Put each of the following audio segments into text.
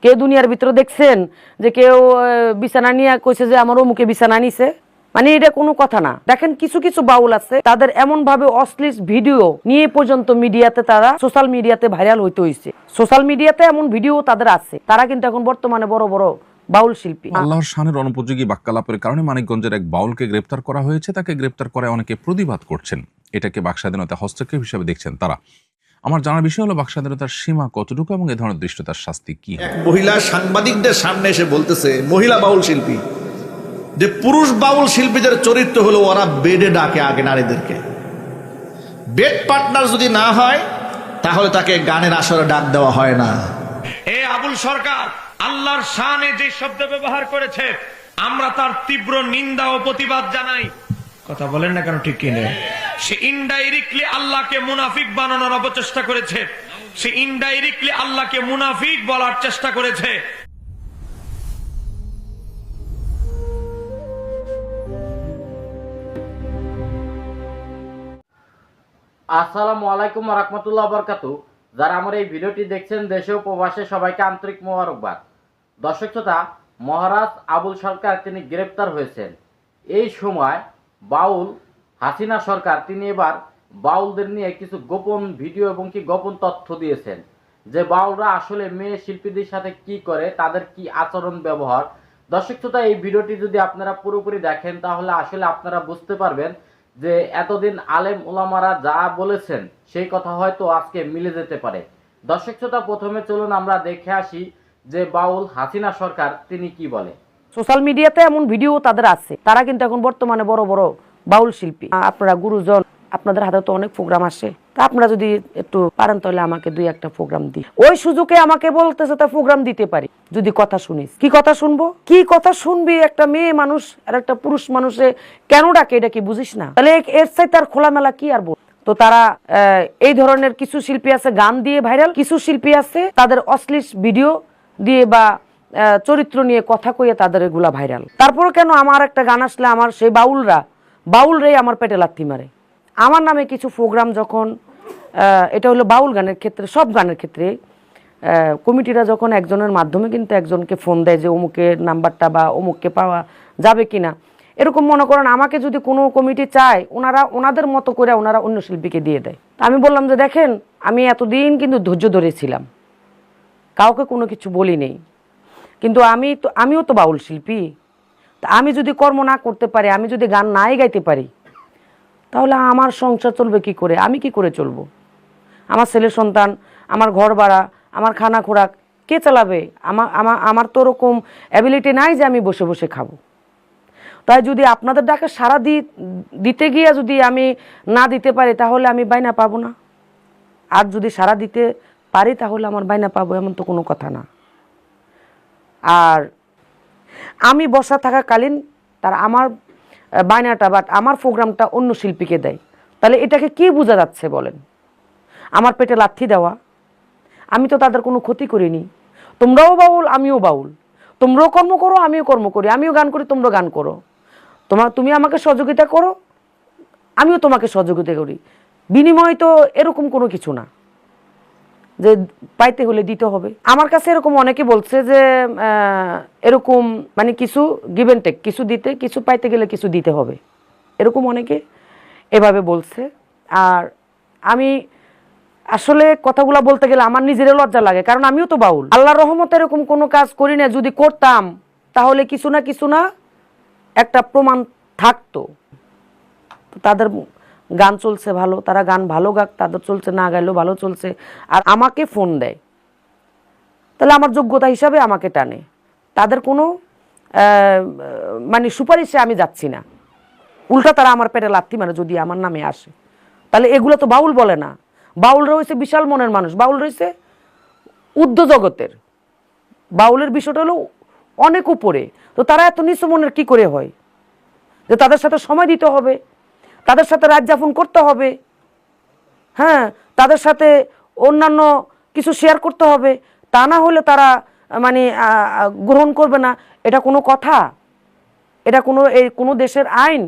কে দুনিয়ার ভিতরে দেখছেন যে কেউ বিছানা নিয়ে কইছে যে আমার অমুকে বিছানা নিছে? মানে এটা কোনো কথা না। দেখেন কিছু কিছু বাউল আছে তাদের এমন ভাবে অশ্লীল ভিডিও নিয়ে পর্যন্ত মিডিয়াতে, তারা সোশ্যাল মিডিয়াতে ভাইরাল হইতে হইছে। সোশ্যাল মিডিয়াতে এমন ভিডিও তাদের আছে, তারা কিন্তু এখন বর্তমানে বড় বড় বাউল শিল্পী। আল্লাহর শানের অনুপযোগী বাক্যালাপের কারণে মানিকগঞ্জের এক বাউলকে গ্রেপ্তার করা হয়েছে। তাকে গ্রেপ্তার করে অনেকে প্রতিবাদ করছেন, এটাকে বাকস্বাধীনতা হস্তক্ষেপ হিসেবে দেখছেন তারা। আমার জানার বিষয় হলো বাকস্বাধীনতার সীমা কতটুকু এবং এ ধরনের দৃষ্টতার শাস্তি কি? এক মহিলা সাংবাদিকদের সামনে এসে বলতেছে, মহিলা বাউল শিল্পী, যে পুরুষ বাউল শিল্পীদের চরিত্র হলো ওরা বেডে ডাকে আগে নারীদেরকে, বেড পার্টনার যদি না হয় তাহলে তাকে গানের আসরে ডাক দেওয়া হয় না। এ আবুল সরকার আল্লাহর শানে যে শব্দ ব্যবহার করেছে, আমরা তার তীব্র নিন্দা ও প্রতিবাদ জানাই। কথা বলেন না কেন? ঠিক কিনে সে ইনডাইরেক্টলি আল্লাহকে মুনাফিক বানানোর অপচেষ্টা করেছে, সে ইনডাইরেক্টলি আল্লাহকে মুনাফিক বলার চেষ্টা করেছে। আসসালামু আলাইকুম ওয়া রাহমাতুল্লাহি ওয়া বারাকাতুহু। যারা আমার এই ভিডিওটি দেখছেন দেশে ও প্রবাসে, সবাইকে আন্তরিক মোবারকবাদ। দর্শক শ্রোতা, মহারাজ আবুল সরকার তিনি গ্রেপ্তার হয়েছেন। এই সময় বাউল হাসিনা সরকার তিনি এবার বাউলদের নিয়ে কিছু গোপন ভিডিও এবং কি গোপন তথ্য দিয়েছেন, যে বাউলরা আসলে মেয়ে শিল্পীদের সাথে কি করে, তাদের কি আচরণ ব্যবহার। দর্শক শ্রোতা, এই ভিডিওটি যদি আপনারা পুরোপুরি দেখেন তাহলে আসলে আপনারা বুঝতে পারবেন যে এতদিন আলেম ওলামারা যা বলেছেন সেই কথা হয়তো আজকে মিলে যেতে পারে। দর্শক শ্রোতা, প্রথমে চলুন আমরা দেখে আসি যে বাউল হাসিনা সরকার তিনি কি বলে। সোশ্যাল মিডিয়াতে এমন ভিডিও তাদের আছে, তারা কিন্তু এখন বর্তমানে বড় বড় বাউল শিল্পী। আপনারা গুরুজন, আপনাদের হাতে তো অনেক প্রোগ্রাম আসে, তা আপনারা যদি একটু পারেন তাহলে আমাকে 2-1টা প্রোগ্রাম দিই। ওই সুযোগে আমাকে বলতেছে তা প্রোগ্রাম দিতে পারি যদি কথা শুনিস। কি কথা শুনবো? কি কথা শুনবি? একটা মেয়ে মানুষ আর একটা পুরুষ মানুষে কেন ডাকে, এটা কি বুঝিস না? তাহলে এর চাইতে আর খোলামেলা কি আর বল। তো তারা এই ধরনের কিছু শিল্পী আছে গান দিয়ে ভাইরাল, কিছু শিল্পী আছে তাদের অশ্লীল ভিডিও দিয়ে বা চরিত্র নিয়ে কথা কইয়ে তাদের এগুলা ভাইরাল। তারপর কেন আমার একটা গান আসলে আমার সেই বাউলরাই আমার পেটে লাথি মারে। আমার নামে কিছু প্রোগ্রাম যখন, এটা হলো বাউল গানের ক্ষেত্রে, সব গানের ক্ষেত্রে কমিটিরা যখন একজনের মাধ্যমে কিন্তু একজনকে ফোন দেয় যে অমুকের নাম্বারটা বা অমুককে পাওয়া যাবে কিনা, এরকম মনে করেন আমাকে যদি কোনো কমিটি চায়, ওনারা ওনাদের মতো করে ওনারা অন্য শিল্পীকে দিয়ে দেয়। আমি বললাম যে দেখেন, আমি এতদিন কিন্তু ধৈর্য ধরেছিলাম, কাউকে কোনো কিছু বলি নেই, কিন্তু আমিও তো বাউল শিল্পী। তা আমি যদি কর্ম না করতে পারি, আমি যদি গান নাই গাইতে পারি, তাহলে আমার সংসার চলবে কি করে? আমি কি করে চলবো? আমার ছেলে সন্তান, আমার ঘর ভাড়া, আমার খানা খোরাক কে চালাবে? আমার তো ওরকম অ্যাবিলিটি নাই যে আমি বসে বসে খাবো। তাই যদি আপনাদের ডাকে সারা দিতে গিয়ে যদি আমি না দিতে পারি, তাহলে আমি বাইনা পাবো না। আর যদি সারা দিতে পারি তাহলে আমার বাইনা পাবো, এমন তো কোনো কথা না। আর আমি বসা থাকাকালীন তারা আমার বায়নাটা বা আমার প্রোগ্রামটা অন্য শিল্পীকে দেয়, তাহলে এটাকে কি বোঝা যাচ্ছে বলেন? আমার পেটে লাথি দেওয়া। আমি তো তাদের কোনো ক্ষতি করিনি। তোমরাও বাউল, আমিও বাউল। তোমরাও কর্ম করো, আমিও কর্ম করি। আমিও গান করি, তোমরা গান করো। তুমি আমাকে সহযোগিতা করো, আমিও তোমাকে সহযোগিতা করি। বিনিময় তো এরকম কোনো কিছু না যে পাইতে হলে দিতে হবে। আমার কাছে এরকম অনেকে বলছে যে এরকম মানে কিছু গিভ অ্যান্ড টেক, কিছু দিতে, কিছু পাইতে গেলে কিছু দিতে হবে, এরকম অনেকে এভাবে বলছে। আর আমি আসলে কথাগুলো বলতে গেলে আমার নিজেরও লজ্জা লাগে, কারণ আমিও তো বাউল। আল্লাহর রহমতে এরকম কোনো কাজ করি না, যদি করতাম তাহলে কিছু না একটা প্রমাণ থাকতো। তো তাদের গান চলছে ভালো, তারা গান ভালো গাক, তাদের চলছে, না গাইলেও ভালো চলছে, আর আমাকে ফোন দেয়, তাহলে আমার যোগ্যতা হিসাবে আমাকে টানে। তাদের কোনো মানে সুপারিশে আমি যাচ্ছি না, উল্টা তারা আমার পেটে লাথি মানে যদি আমার নামে আসে। তাহলে এগুলো তো বাউল বলে না। বাউল রয়েছে বিশাল মনের মানুষ, বাউল রয়েছে ঊর্ধ্ব জগতের। বাউলের বিষয়টা হলো অনেক উপরে। তো তারা এত নিচু মনের কি করে হয় যে তাদের সাথে সময় দিতে হবে, তাদের সাথে রাত যাপন করতে হবে, হ্যাঁ, তাদের সাথে অন্যান্য কিছু শেয়ার করতে হবে, তা না হলে তারা মানে গ্রহণ করবে না। এটা কোনো কথা? এটা কোনো দেশের আইন?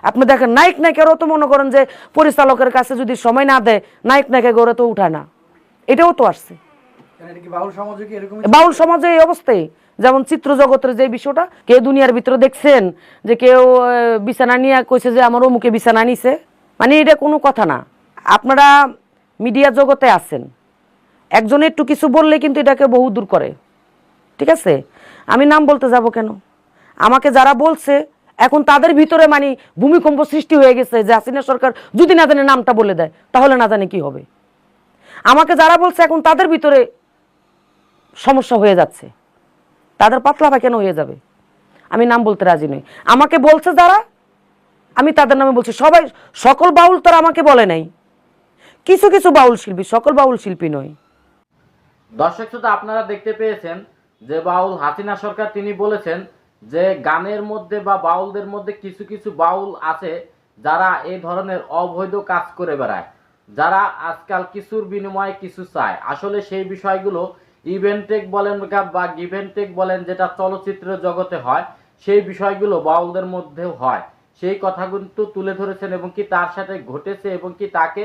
আপনি দেখেন নায়ক নায়িকারও তো মনে করেন যে পরিচালকের কাছে যদি সময় না দেয়, নায়ক নায়িকা গড়ে তো উঠায় না। এটাও তো আসছে, বাউল সমাজে এই অবস্থায়, যেমন চিত্র জগতের যে বিষয়টা, কেউ দুনিয়ার ভিতরে দেখছেন যে কেউ বিছানা নিয়ে কইছে যে আমার অমুকে বিছানা নিছে, মানে এটা কোনো কথা না। আপনারা মিডিয়া জগতে আছেন, একজনে একটু কিছু বললে কিন্তু এটাকে বহু দূর করে, ঠিক আছে? আমি নাম বলতে যাব কেন? আমাকে যারা বলছে এখন তাদের ভিতরে মানে ভূমিকম্প সৃষ্টি হয়ে গেছে যে হাসিনা সরকার যদি না জানে নামটা বলে দেয় তাহলে না জানে কি হবে। আমাকে যারা বলছে এখন তাদের ভিতরে সমস্যা হয়ে যাচ্ছে, তাদের পাতলা কেন হয়ে যাবে? আমি নাম বলতে রাজি নই। আমাকে বলছে যারা, আমি তাদের নামে বলছি। সবাই, সকল বাউল তো আমাকে বলে নাই, কিছু কিছু বাউল শিল্পী, সকল বাউল শিল্পী নয়। দর্শক শ্রোতা, আপনারা দেখতে পেয়েছেন যে বাউল হাসিনা সরকার তিনি বলেছেন যে গানের মধ্যে বা বাউলদের মধ্যে কিছু কিছু বাউল আছে যারা এই ধরনের অবৈধ কাজ করে বেড়ায়, যারা আজকাল কিছুর বিনিময়ে কিছু চায়। আসলে সেই বিষয়গুলো ইভেন্টেক বলেন বা গিভেন্টেক বলেন, যেটা চলচ্চিত্র জগতে হয়, সেই বিষয়গুলো বাউলদের মধ্যেও হয়। সেই কথাগুলো তুলে ধরেছেন এবং কি তার সাথে ঘটেছে এবং কি তাকে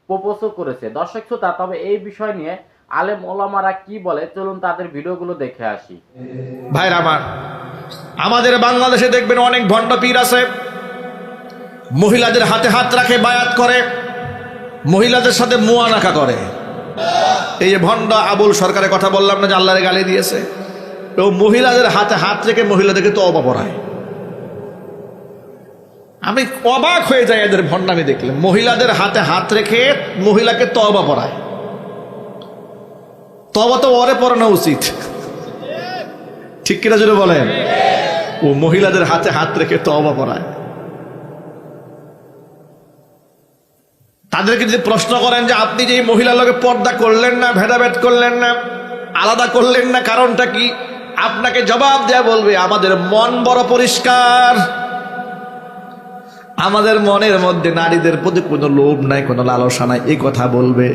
প্রপোজও করেছে। দর্শক শ্রোতা, তবে এই বিষয় নিয়ে আলেম ওলামারা কি বলে, চলুন তাদের ভিডিওগুলো দেখে আসি। ভাইরা আমার, আমাদের বাংলাদেশে দেখবেন অনেক ভণ্ড পীর আছে, মহিলাদের হাতে হাত রাখে, বায়াত করে, মহিলাদের সাথে মুয়ানাকা করে। এই যে ভণ্ড আবুল সরকারের কথা বললাম না, যে আল্লাহরে গালি দিয়েছে, ও মহিলাদের হাতে হাত রেখে মহিলাদেরকে তওবা পড়ায়। আমি অবাক হয়ে যাই এদের ভণ্ডামি দেখলে। মহিলাদের হাতে হাত রেখে মহিলাকে তওবা পড়ায়। তওবা তো ওরে পড়ানো উচিত, ঠিক কিনা যদি বলেন? ও মহিলাদের হাতে হাত রেখে তওবা পড়ায়। তাদেরকে যদি প্রশ্ন করেন যে আপনি যে মহিলার লগে পর্দা করলেন না, ভেদাভেদ করলেন না, আলাদা করলেন না, কারণটা কি? আপনাকে জবাব দেয়া বলবে আমাদের মন বড় পরিষ্কার, আমাদের মনের মধ্যে নারীদের প্রতি কোনো লোভ নাই, কোনো লালসা নাই, এই কথা বলবে।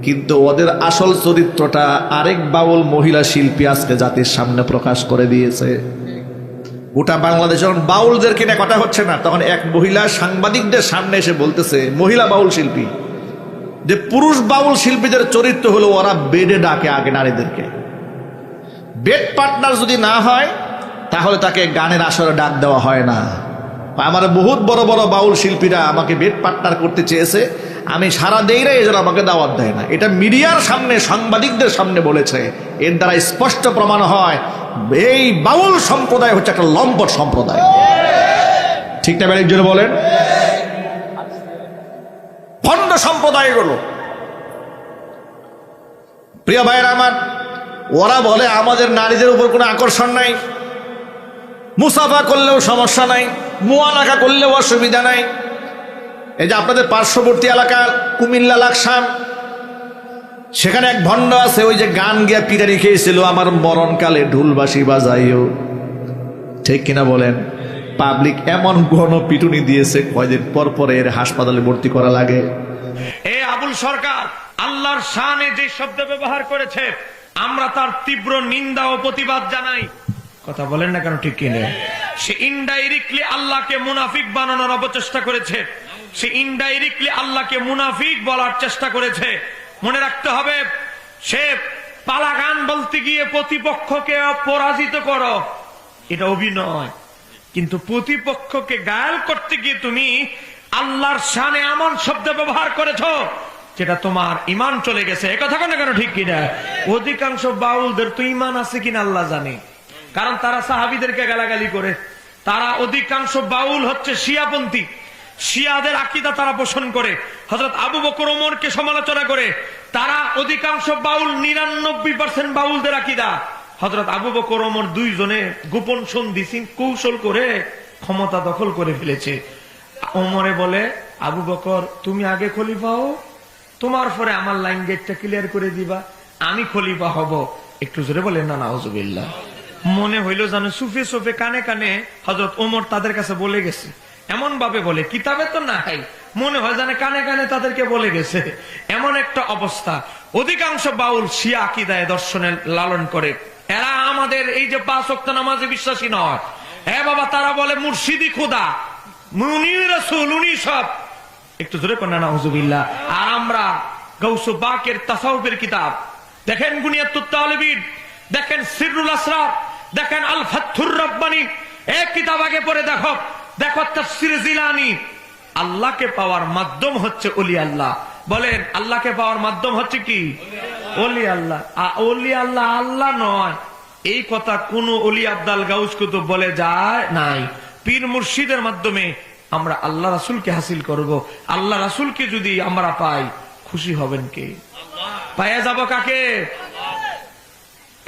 কিন্তু ওদের আসল চরিত্রটা আরেক বাউল মহিলা শিল্পী আজকে জাতির সামনে প্রকাশ করে দিয়েছে। গোটা বাংলাদেশ যখন বাউলদের কিনে কথা হচ্ছে না, তখন এক মহিলা সাংবাদিকদের সামনে এসে বলতেছে, মহিলা বাউল শিল্পী, যে পুরুষ বাউল শিল্পীদের চরিত্র হলো ওরা বেডে ডাকে আগে নারীদেরকে, বেড পার্টনার যদি না হয় তাহলে তাকে গানের আসরে ডাক দেওয়া হয় না। আমার বহুত বড় বড় বাউল শিল্পীরা আমাকে বেড পার্টনার করতে চেয়েছে, আমি সারা দেই না, এজন্য আমাকে দাওয়াত দেয় না। এটা মিডিয়ার সামনে সাংবাদিকদের সামনে বলেছে। এর দ্বারা স্পষ্ট প্রমাণ হয় এই বাউল সম্প্রদায় হচ্ছে একটা লম্পট সম্প্রদায়। ঠিক না? একজন বলেন, ভণ্ড সম্প্রদায় গুলো। প্রিয় ভাইয়েরা আমার, ওরা বলে আমাদের নারীদের উপর কোনো আকর্ষণ নাই, মুসাফা করলেও সমস্যা নাই, মুয়ানাকা করলেও অসুবিধা নাই। এই যে আপনাদের পার্শ্ববর্তী এলাকা কুমিল্লা লাকসাম, সেখানে এক ভণ্ড আছে, ওই যে গান গিয়া পিটারি খেয়েছিল, আমার মরণকালে ঢুলবাসি বাজাইও। ঠিক কিনা বলেন? পাবলিক এমন গণ পিটুনি দিয়েছে, কয়দিন পর পরে এর হাসপাতালে ভর্তি করা লাগে। এ আবুল সরকার আল্লাহর শানে যে শব্দ ব্যবহার করেছে, আমরা তার তীব্র নিন্দা ও প্রতিবাদ জানাই। কথা বলেন না কেন, ঠিক কিনা? সে ইনডাইরেক্টলি আল্লাহকে মুনাফিক বানানোর অপচেষ্টা করেছে, সে ইনডাইরেক্টলি আল্লাহকে মুনাফিক বলার চেষ্টা করেছে। মনে রাখতে হবে, সে পালা গান বলতে গিয়ে প্রতিপক্ষকে পরাজিত করো, এটা অভিনয়। কিন্তু প্রতিপক্ষকে গায়াল করতে গিয়ে তুমি আল্লাহর শানে এমন শব্দ ব্যবহার করেছো যেটা তোমার ইমান চলে গেছে। একথা কেন কেন, ঠিক কিনা? অধিকাংশ বাউলদের তো ইমান আছে কিনা আল্লাহ জানে, কারণ তারা সাহাবীদেরকে গালাগালি করে। তারা অধিকাংশ বাউল হচ্ছে শিয়াপন্থী, শিয়াদের আকীদা তারা পোষণ করে, হযরত আবু বকর ওমরকে সমালোচনা করে। তারা অধিকাংশ বাউল, 99% বাউলদের আকীদা হযরত আবু বকর ওমর দুইজনে গোপন সন্ধি কৌশল করে ক্ষমতা দখল করে ফেলেছে। ওমরে বলে, আবু বকর তুমি আগে খলিফা হও, তোমার পরে আমার লাইন গেটটা ক্লিয়ার করে দিবা, আমি খলিফা হব। একটু জোরে বলেন না নাউজুবিল্লাহ। মনে হইল জানো সুফে সুফে কানে কানে হযরত ওমর তাদের কাছে বলে গেছে, এমন ভাবে বলে, কিতাবে তো নাই, মনে হয় জানে কানে কানে তাদেরকে বলে গেছে। এমন একটা অবস্থা। অধিকাংশ বাউল শিয়া আকীদায় দর্শনে লালন করে। এরা আমাদের এই যে 5 ওয়াক্ত নামাজে বিশ্বাসী নয়। হ্যাঁ বাবা, তারা বলে মুর্শিদি খোদা, উনি রাসূল, উনি সব। একটু জোরে কন্যা নাউজুবিল্লাহ। আর আমরা গাউসু বাকের তাসাউফের কিতাব, দেখেন গুনিয়াতুত তালিবিন, দেখেন সিররুল আসরার, দেখেন আল ফাথুর রব্বানি, এক কিতাব আগে পড়ে দেখো, দেখো তাফসীর জিলানী। আল্লাহকে পাওয়ার মাধ্যম হচ্ছে ওলি আল্লাহ। বলেন আল্লাহকে পাওয়ার মাধ্যম হচ্ছে কি? ওলি আল্লাহ। ওলি আল্লাহ আল্লাহ নয়, এই কথা কোন ওলি আব্দাল গাউস কুতুব বলে যায় নাই। পীর মুর্শিদের মাধ্যমে আমরা আল্লাহ রাসূলকে হাসিল করব। আল্লাহ রাসূলকে যদি আমরা পাই, খুশি হবেন কে? পাইয়া যাব কাকে?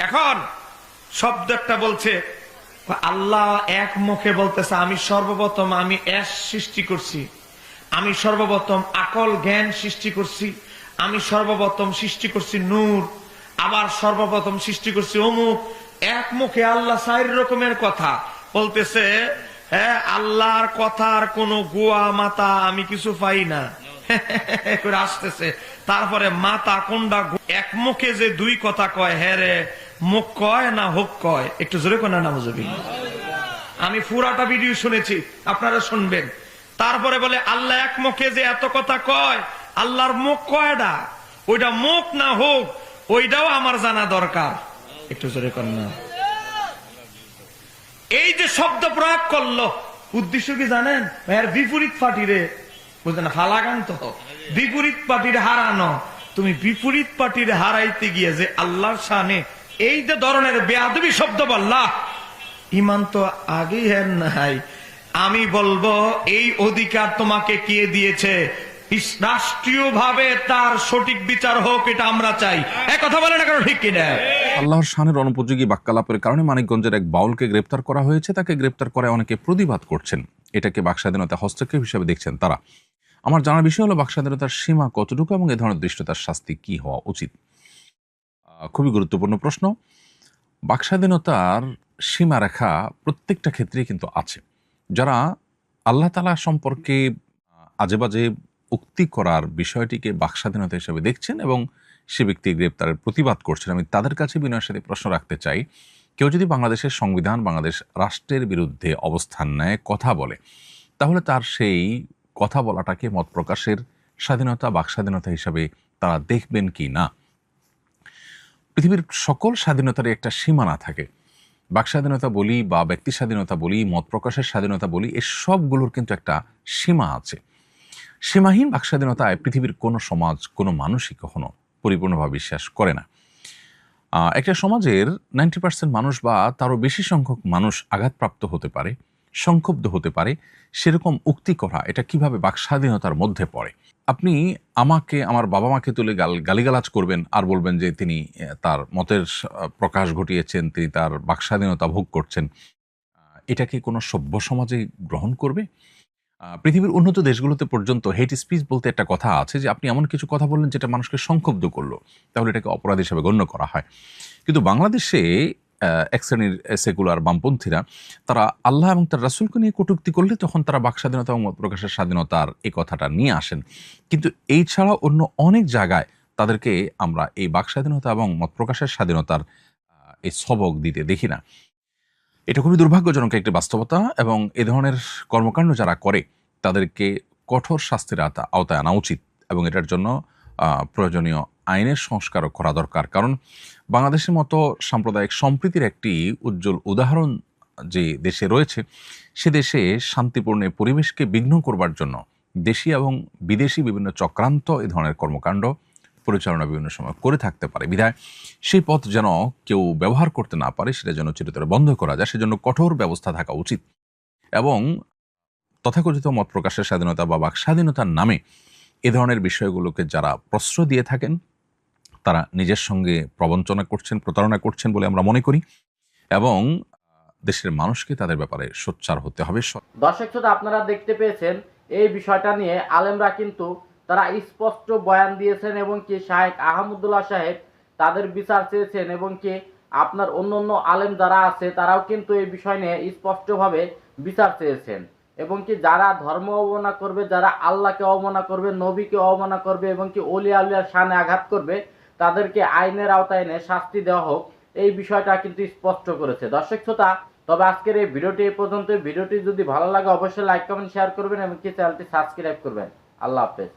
এখন শব্দ একটা বলছে, আল্লাহ এক মুখে বলতেছে আমি সর্বপ্রথম আমি সৃষ্টি করছি, আমি সর্বপ্রথম আকল জ্ঞান সৃষ্টি করছি, আমি সর্বপ্রথম সৃষ্টি করছি নূর, আবার সর্বপ্রথম সৃষ্টি করছি অমুক। এক মুখে আল্লাহ 4 রকমের কথা বলতেছে। হ্যাঁ, আল্লাহর কথার কোন গোয়া মাতা আমি কিছু পাই না করে আসতেছে। তারপরে মাতা কোনটা? এক মুখে যে 2 কথা কয়, হ্যাঁ রে মুখ কয় না হোক কয়? একটু জোরে কোন না বুঝবি। আমি পুরাটা ভিডিও শুনেছি, আপনারা শুনবেন। তারপরে বলে আল্লাহ এক মুখে যে এত কথা কয়, আল্লাহর মুখ কয়টা? ওইটা মুখ না হোক, ওইটাও আমার জানা দরকার। একটু জোরে কোন না। এই যে শব্দ প্রয়োগ করলো, উদ্দেশ্য কি জানেন? এর বিপরীত পার্টিরে বুঝলেন না, ফালাগান্ত বিপরীত পার্টির হারানো। তুমি বিপরীত পার্টির হারাইতে গিয়ে যে আল্লাহর শানে এই যে ধরনের বেয়াদবি শব্দ বললা, ইমান তো আগেই হেন নাই। আমি বলবো এই অধিকার তোমাকে কে দিয়েছে? রাষ্ট্রীয় ভাবে তার সঠিক বিচার হোক, এটা আমরা চাই। এক কথা বলে না কেন, ঠিক কিনা? আল্লাহর শানের অনুপযোগী বাক্যালাপের কারণে মানিকগঞ্জের এক বাউলকে গ্রেপ্তার করা হয়েছে। তাকে গ্রেপ্তার করে অনেকে প্রতিবাদ করছেন। এটাকে বাকস্বাধীনতা হস্তক্ষেপ হিসেবে দেখছেন তারা। আমার জানার বিষয় হলো বাকস্বাধীনতার সীমা কতটুকু এবং এ ধরনের দৃষ্টতার শাস্তি কি হওয়া উচিত। খুবই গুরুত্বপূর্ণ প্রশ্ন। বাকস্বাধীনতার সীমারেখা প্রত্যেকটা ক্ষেত্রেই কিন্তু আছে। যারা আল্লাহ তাআলা সম্পর্কে আজেবাজে উক্তি করার বিষয়টিকে বাকস্বাধীনতা হিসেবে দেখছেন এবং সে ব্যক্তি গ্রেপ্তারের প্রতিবাদ করছেন, আমি তাদের কাছে বিনয়ের সাথে প্রশ্ন রাখতে চাই, কেউ যদি বাংলাদেশের সংবিধান, বাংলাদেশ রাষ্ট্রের বিরুদ্ধে অবস্থান নেয়, কথা বলে, তাহলে তার সেই কথা বলাটাকে মত প্রকাশের স্বাধীনতা, বাকস্বাধীনতা হিসাবে তারা দেখবেন কি না? পৃথিবীর সকল স্বাধীনতারই একটা সীমানা থাকে। বাকস্বাধীনতা বলি বা ব্যক্তি স্বাধীনতা বলি, মত প্রকাশের স্বাধীনতা বলি, এ সবগুলোর কিন্তু একটা সীমা আছে। সীমাহীন বাকস্বাধীনতায় পৃথিবীর কোনো সমাজ, কোনো মানুষই কখনো পরিপূর্ণভাবে বিশ্বাস করে না। একটা সমাজের 90% মানুষ বা তারও বেশি সংখ্যক মানুষ আঘাতপ্রাপ্ত হতে পারে, সংক্ষুব্ধ হতে পারে, সেরকম উক্তি করা এটা কিভাবে বাকস্বাধীনতার মধ্যে পড়ে? আপনি আমাকে, আমার বাবা মাকে তুলে গালিগালাজ করবেন আর বলবেন যে তিনি তার মতের প্রকাশ ঘটিয়েছেন, তিনি তার বাকস্বাধীনতা ভোগ করছেন। এটাকে কোনো সভ্য সমাজে গ্রহণ করবে? পৃথিবীর উন্নত দেশগুলোতে পর্যন্ত হেট স্পিচ বলতে একটা কথা আছে যে আপনি এমন কিছু কথা বললেন যেটা মানুষকে সংক্ষুব্ধ করলো, তাহলে এটাকে অপরাধ হিসেবে গণ্য করা হয়। কিন্তু বাংলাদেশে এক শ্রেণীর সেকুলার বামপন্থীরা তারা আল্লাহ এবং তার রাসূলকে নিয়ে কটূক্তি করলে তখন তারা বাকস্বাধীনতা এবং মত প্রকাশের স্বাধীনতার এই কথাটা নিয়ে আসেন। কিন্তু এই ছাড়া অন্য অনেক জায়গায় তাদেরকে আমরা এই বাকস্বাধীনতা এবং মত প্রকাশের স্বাধীনতার এই সবক দিতে দেখি না। এটা খুবই দুর্ভাগ্যজনক একটি বাস্তবতা এবং এ ধরনের কর্মকাণ্ড যারা করে তাদেরকে কঠোর শাস্তির আওতায় আনা উচিত এবং এটার জন্য প্রয়োজনীয় আইনের সংস্কারও করা দরকার। কারণ বাংলাদেশের মতো সাম্প্রদায়িক সম্প্রীতির একটি উজ্জ্বল উদাহরণ যে দেশে রয়েছে, সে দেশে শান্তিপূর্ণ পরিবেশকে বিঘ্ন করবার জন্য দেশি এবং বিদেশি বিভিন্ন চক্রান্ত এ ধরনের কর্মকাণ্ড পরিচালনা বিভিন্ন সময় করে থাকতে পারে। বিধায় সেই পথ যেন কেউ ব্যবহার করতে না পারে, সেটা যেন চিরতরে বন্ধ করা যায়, সেজন্য কঠোর ব্যবস্থা থাকা উচিত। এবং তথাকথিত মত প্রকাশের স্বাধীনতা বা বাক স্বাধীনতার নামে এ ধরনের বিষয়গুলোকে যারা প্রশ্রয় দিয়ে থাকেন তারা নিজের সঙ্গে প্রবঞ্চনা করছেন, প্রতারণা করছেন বলে আমরা মনে করি এবং দেশের মানুষকে তাদের ব্যাপারে সোচ্চার হতে হবে। দর্শক শ্রোতা, আপনারা দেখতে পেয়েছেন এই বিষয়টা নিয়ে আলেমরা কিন্তু তারা স্পষ্ট বয়ান দিয়েছেন এবং কি শাহেখ আহমদুল্লাহ সাহেব তাদের বিচার চেয়েছেন এবং কি আপনার অন্য আলেম যারা আছে তারাও কিন্তু এই বিষয় নিয়ে স্পষ্টভাবে বিচার চেয়েছেন এবং কি যারা ধর্ম অবমাননা করবে, যারা আল্লাহকে অবমাননা করবে, নবীকে অবমাননা করবে এবং কি ওলিয়া আউলিয়ার শানে আঘাত করবে, তাদেরকে আইনের আওতায় এনে শাস্তি দেওয়া হোক, এই বিষয়টা কিন্তু স্পষ্ট করেছে। দর্শক শ্রোতা, তবে আজকের এই ভিডিওটি এই পর্যন্ত। ভিডিওটি যদি ভালো লাগে অবশ্যই লাইক, কমেন্ট, শেয়ার করবেন এবং কি চ্যানেলটি সাবস্ক্রাইব করবেন। আল্লাহ হাফেজ।